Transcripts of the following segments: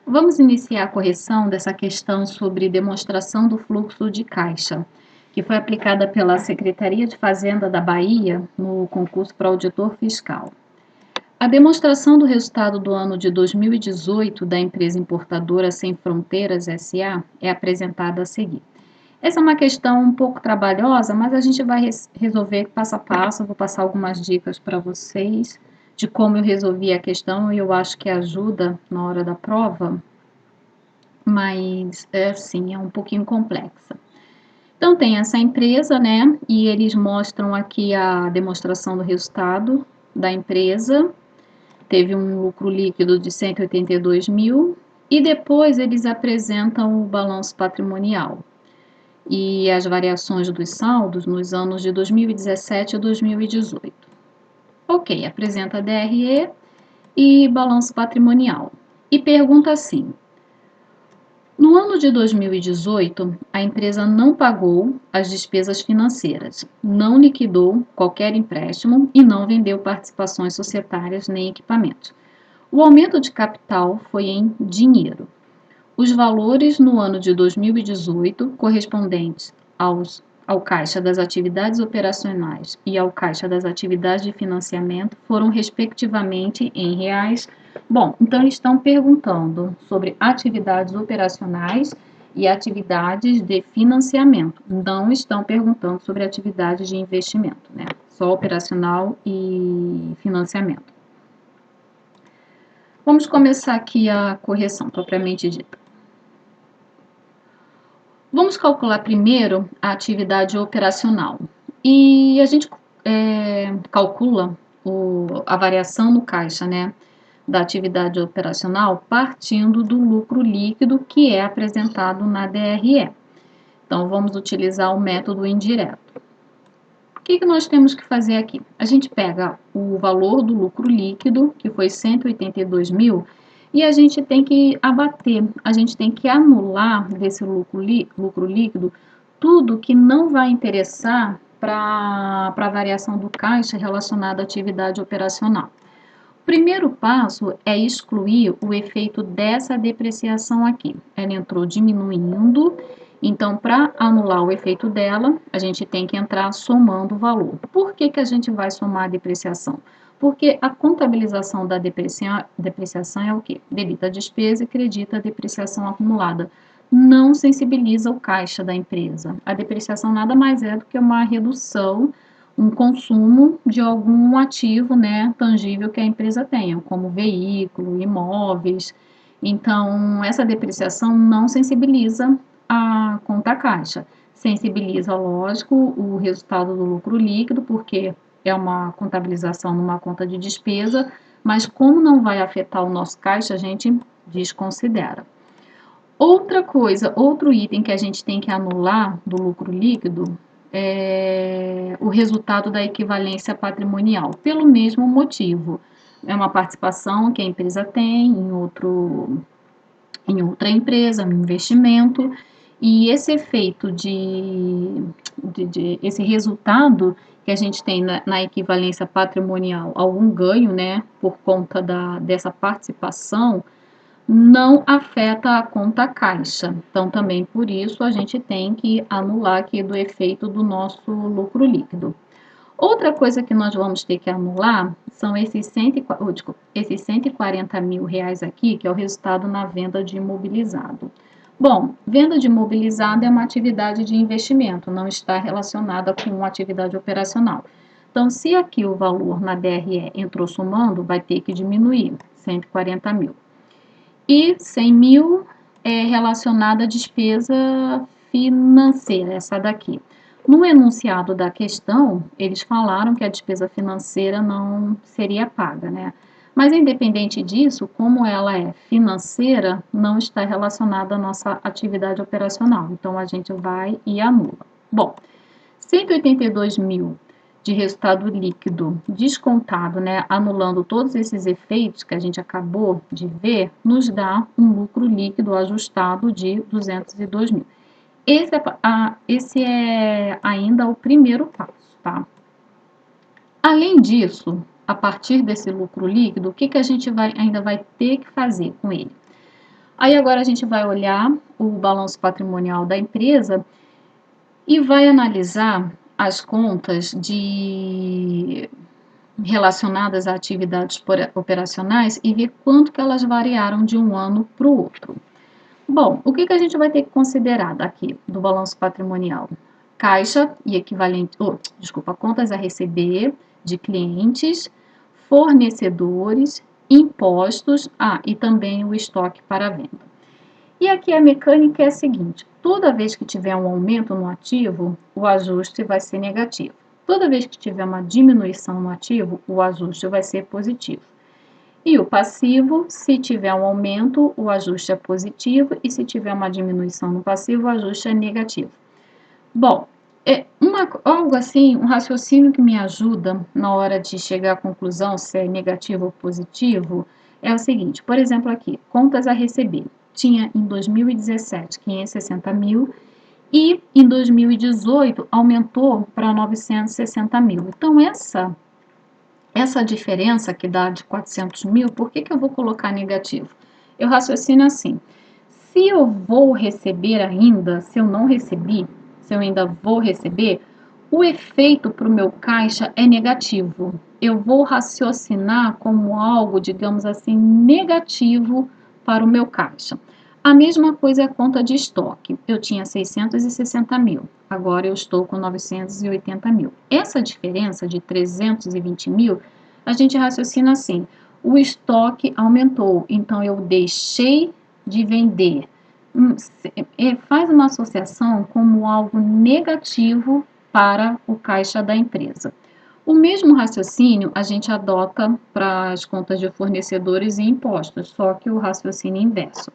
Vamos iniciar a correção dessa questão sobre demonstração do fluxo de caixa, que foi aplicada pela Secretaria de Fazenda da Bahia no concurso para auditor fiscal. A demonstração do resultado do ano de 2018 da empresa importadora Sem Fronteiras S.A. é apresentada a seguir. Essa é uma questão um pouco trabalhosa, mas a gente vai resolver passo a passo. Eu vou passar algumas dicas para vocês de como eu resolvi a questão e eu acho que ajuda na hora da prova, mas é um pouquinho complexa. Então tem essa empresa, né, e eles mostram aqui a demonstração do resultado da empresa. Teve um lucro líquido de 182 mil e depois eles apresentam o balanço patrimonial e as variações dos saldos nos anos de 2017 e 2018. Ok, apresenta DRE e balanço patrimonial. E pergunta assim: no ano de 2018, a empresa não pagou as despesas financeiras, não liquidou qualquer empréstimo e não vendeu participações societárias nem equipamentos. O aumento de capital foi em dinheiro. Os valores no ano de 2018, correspondentes ao caixa das atividades operacionais e ao caixa das atividades de financiamento, foram respectivamente em reais. Bom, então eles estão perguntando sobre atividades operacionais e atividades de financiamento. Não estão perguntando sobre atividades de investimento, né? Só operacional e financiamento. Vamos começar aqui a correção propriamente dita. Vamos calcular primeiro a atividade operacional. E a gente calcula a variação no caixa, né, da atividade operacional partindo do lucro líquido que é apresentado na DRE. Então, vamos utilizar o método indireto. O que nós temos que fazer aqui? A gente pega o valor do lucro líquido, que foi 182 mil, e a gente tem que abater, a gente tem que anular desse lucro líquido tudo que não vai interessar para a variação do caixa relacionada à atividade operacional. O primeiro passo é excluir o efeito dessa depreciação aqui. Ela entrou diminuindo, então para anular o efeito dela, a gente tem que entrar somando o valor. Por que a gente vai somar a depreciação? Porque a contabilização da depreciação é o quê? Debita a despesa e credita a depreciação acumulada. Não sensibiliza o caixa da empresa. A depreciação nada mais é do que uma redução, um consumo de algum ativo, né, tangível que a empresa tenha, como veículo, imóveis. Então, essa depreciação não sensibiliza a conta caixa. Sensibiliza, lógico, o resultado do lucro líquido, porque é uma contabilização numa conta de despesa, mas como não vai afetar o nosso caixa, a gente desconsidera. Outra coisa, outro item que a gente tem que anular do lucro líquido é o resultado da equivalência patrimonial, pelo mesmo motivo. É uma participação que a empresa tem em outra empresa, um investimento, e esse efeito esse resultado que a gente tem na equivalência patrimonial, algum ganho, né, por conta dessa participação, não afeta a conta caixa. Então, também por isso, a gente tem que anular aqui do efeito do nosso lucro líquido. Outra coisa que nós vamos ter que anular são esses 140 mil reais aqui, que é o resultado na venda de imobilizado. Bom, venda de imobilizado é uma atividade de investimento, não está relacionada com uma atividade operacional. Então, se aqui o valor na DRE entrou somando, vai ter que diminuir 140 mil. E 100 mil é relacionada à despesa financeira, essa daqui. No enunciado da questão, eles falaram que a despesa financeira não seria paga, né? Mas, independente disso, como ela é financeira, não está relacionada à nossa atividade operacional. Então, a gente vai e anula. Bom, 182 mil de resultado líquido descontado, né, anulando todos esses efeitos que a gente acabou de ver, nos dá um lucro líquido ajustado de 202 mil. Esse é ainda o primeiro passo, tá? Além disso, a partir desse lucro líquido, o que a gente ainda vai ter que fazer com ele? Aí agora a gente vai olhar o balanço patrimonial da empresa e vai analisar as contas relacionadas a atividades operacionais e ver quanto que elas variaram de um ano para o outro. Bom, o que a gente vai ter que considerar daqui do balanço patrimonial? Caixa e equivalente, contas a receber de clientes, fornecedores, impostos, e também o estoque para venda. E aqui a mecânica é a seguinte: toda vez que tiver um aumento no ativo, o ajuste vai ser negativo. Toda vez que tiver uma diminuição no ativo, o ajuste vai ser positivo. E o passivo, se tiver um aumento, o ajuste é positivo, e se tiver uma diminuição no passivo, o ajuste é negativo. Bom, algo assim, um raciocínio que me ajuda na hora de chegar à conclusão se é negativo ou positivo, é o seguinte: por exemplo, aqui, contas a receber. Tinha em 2017 560 mil e em 2018 aumentou para 960 mil. Então, essa diferença que dá de 400 mil, por que eu vou colocar negativo? Eu raciocino assim: se eu vou receber ainda, se eu não recebi, se eu ainda vou receber, o efeito para o meu caixa é negativo. Eu vou raciocinar como algo, digamos assim, negativo para o meu caixa. A mesma coisa é a conta de estoque. Eu tinha 660 mil, agora eu estou com 980 mil. Essa diferença de 320 mil, a gente raciocina assim: o estoque aumentou, então eu deixei de vender. Faz uma associação como algo negativo para o caixa da empresa. O mesmo raciocínio a gente adota para as contas de fornecedores e impostos, só que o raciocínio inverso.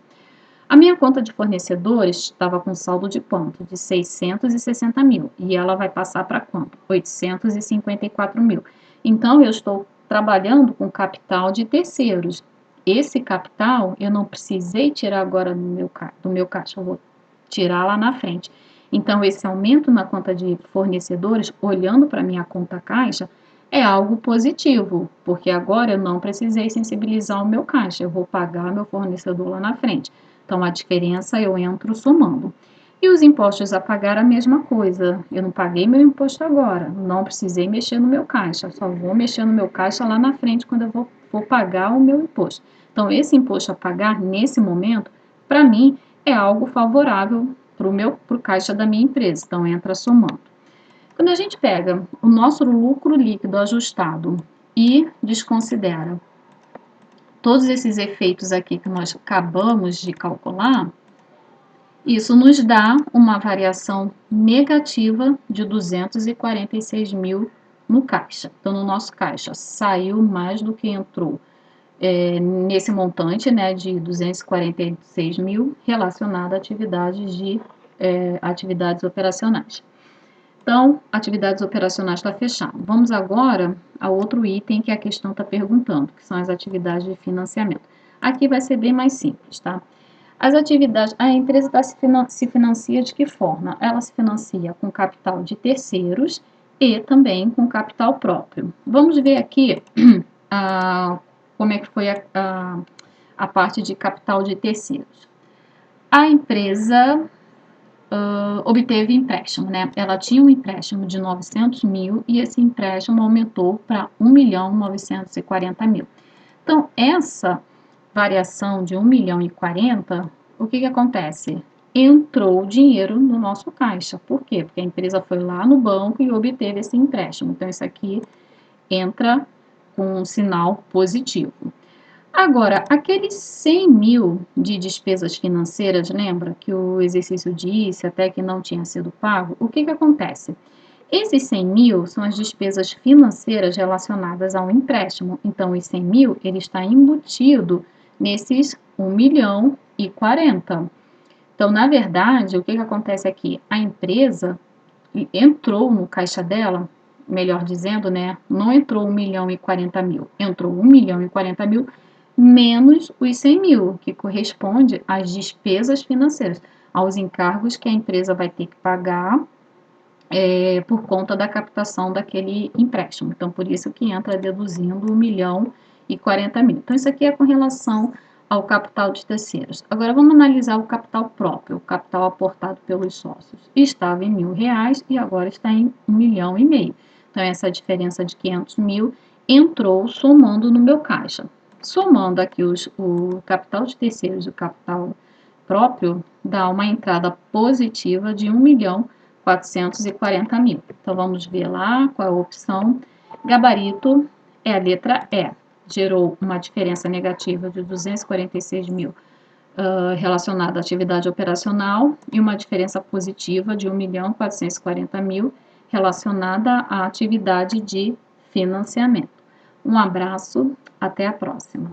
A minha conta de fornecedores estava com saldo de quanto? De 660 mil. E ela vai passar para quanto? 854 mil. Então, eu estou trabalhando com capital de terceiros. Esse capital eu não precisei tirar agora do meu caixa, eu vou tirar lá na frente. Então, esse aumento na conta de fornecedores, olhando para a minha conta caixa, é algo positivo, porque agora eu não precisei sensibilizar o meu caixa, eu vou pagar meu fornecedor lá na frente. Então, a diferença eu entro somando. E os impostos a pagar, a mesma coisa. Eu não paguei meu imposto agora, não precisei mexer no meu caixa, só vou mexer no meu caixa lá na frente quando eu vou pagar o meu imposto. Então, esse imposto a pagar, nesse momento, para mim, é algo favorável para o caixa da minha empresa. Então, entra somando. Quando a gente pega o nosso lucro líquido ajustado e desconsidera todos esses efeitos aqui que nós acabamos de calcular, isso nos dá uma variação negativa de 246 mil no caixa. Então, no nosso caixa, saiu mais do que entrou nesse montante, né, de 246 mil relacionado a atividades operacionais. Então, atividades operacionais está fechado. Vamos agora a outro item que a questão está perguntando, que são as atividades de financiamento. Aqui vai ser bem mais simples, tá? As atividades, a empresa se financia de que forma? Ela se financia com capital de terceiros e também com capital próprio. Vamos ver aqui como é que foi a parte de capital de terceiros. A empresa obteve empréstimo, né? Ela tinha um empréstimo de 900 mil e esse empréstimo aumentou para 1.940.000. Então, essa variação de 1.040.000, o que acontece? Entrou dinheiro no nosso caixa. Por quê? Porque a empresa foi lá no banco e obteve esse empréstimo. Então, isso aqui entra com um sinal positivo. Agora, aqueles 100 mil de despesas financeiras, lembra que o exercício disse até que não tinha sido pago? O que acontece? Esses 100 mil são as despesas financeiras relacionadas ao empréstimo. Então, os 100 mil, ele está embutido nesses 1.040.000. Então, na verdade, o que acontece aqui? A empresa entrou no caixa dela, melhor dizendo, né? Não entrou 1.040.000, entrou 1.040.000 menos os 100 mil, que corresponde às despesas financeiras, aos encargos que a empresa vai ter que pagar por conta da captação daquele empréstimo. Então, por isso que entra deduzindo 1.040.000. Então, isso aqui é com relação ao capital de terceiros. Agora vamos analisar o capital próprio, o capital aportado pelos sócios. Estava em R$ 1.000 e agora está em R$ 1,5 milhão. Então, essa diferença de 500 mil entrou somando no meu caixa. Somando aqui o capital de terceiros e o capital próprio, dá uma entrada positiva de R$ 1.440.000. Então, vamos ver lá qual é a opção. Gabarito é a letra E. Gerou uma diferença negativa de 246 mil relacionada à atividade operacional e uma diferença positiva de 1.440.000 relacionada à atividade de financiamento. Um abraço, até a próxima.